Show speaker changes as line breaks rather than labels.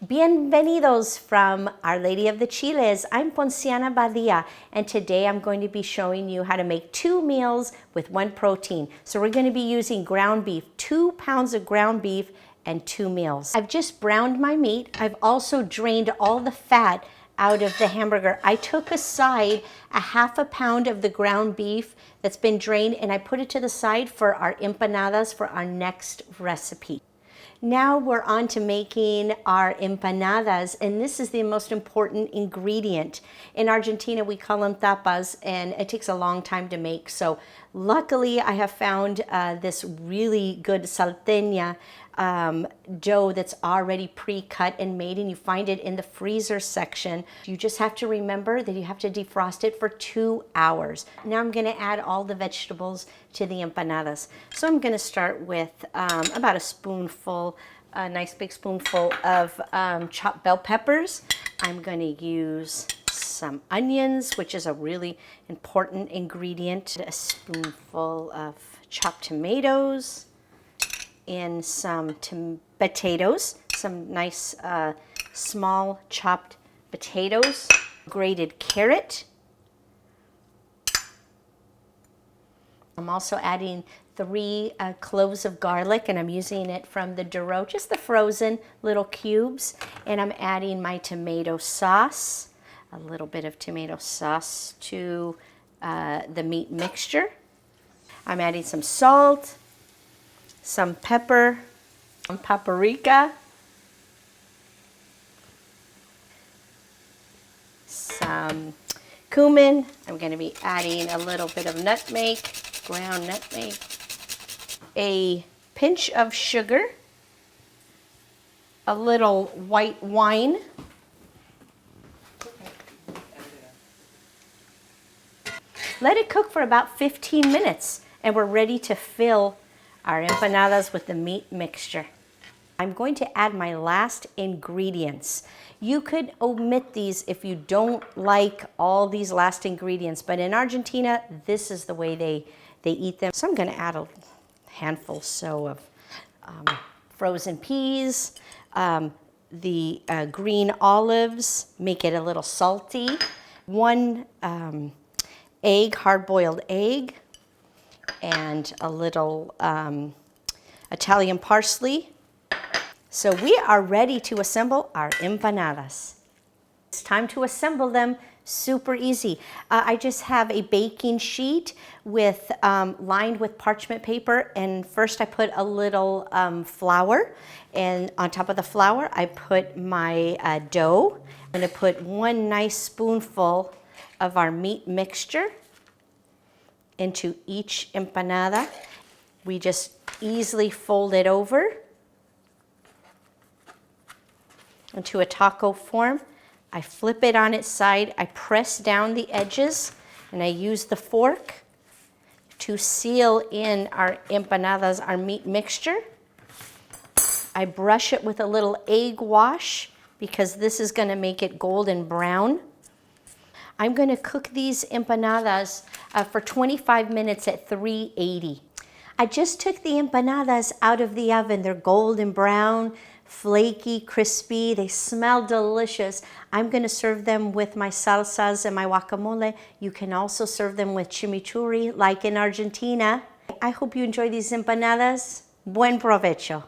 Bienvenidos from Our Lady of the Chiles. I'm Ponciana Badia, and today I'm going to be showing you how to make 2 meals with 1 protein. So we're going to be using ground beef, 2 pounds of ground beef and 2 meals. I've just browned my meat. I've also drained all the fat out of the hamburger. I took aside a half a pound of the ground beef that's been drained, and I put it to the side for our empanadas for our next recipe. Now we're on to making our empanadas, and this is the most important ingredient. In Argentina, we call them tapas, and it takes a long time to make. So luckily, I have found this really good salteña dough that's already pre-cut and made, and you find it in the freezer section. You just have to remember that you have to defrost it for 2 hours. Now I'm going to add all the vegetables to the empanadas. So I'm going to start with about a spoonful, a nice big spoonful of chopped bell peppers. I'm going to use some onions, which is a really important ingredient. A spoonful of chopped tomatoes. In some potatoes, some nice small chopped potatoes, grated carrot. I'm also adding 3 cloves of garlic, and I'm using it from the Duro, just the frozen little cubes. And I'm adding my tomato sauce, a little bit of tomato sauce to the meat mixture. I'm adding some salt, some pepper, some paprika, some cumin. I'm going to be adding a little bit of nutmeg, ground nutmeg, a pinch of sugar, a little white wine, let it cook for about 15 minutes, and we're ready to fill our empanadas with the meat mixture. I'm going to add my last ingredients. You could omit these if you don't like all these last ingredients, but in Argentina, this is the way they eat them. So I'm going to add a handful or so of frozen peas, the green olives, make it a little salty, 1 egg, hard-boiled egg, and a little Italian parsley. So we are ready to assemble our empanadas. It's time to assemble them. Super easy. I just have a baking sheet with lined with parchment paper, and first I put a little flour, and on top of the flour I put my dough. I'm going to put 1 nice spoonful of our meat mixture into each empanada. We just easily fold it over into a taco form. I flip it on its side, I press down the edges, and I use the fork to seal in our empanadas, our meat mixture. I brush it with a little egg wash because this is going to make it golden brown. I'm going to cook these empanadas for 25 minutes at 380. I just took the empanadas out of the oven. They're golden brown, flaky, crispy. They smell delicious. I'm going to serve them with my salsas and my guacamole. You can also serve them with chimichurri like in Argentina. I hope you enjoy these empanadas. Buen provecho.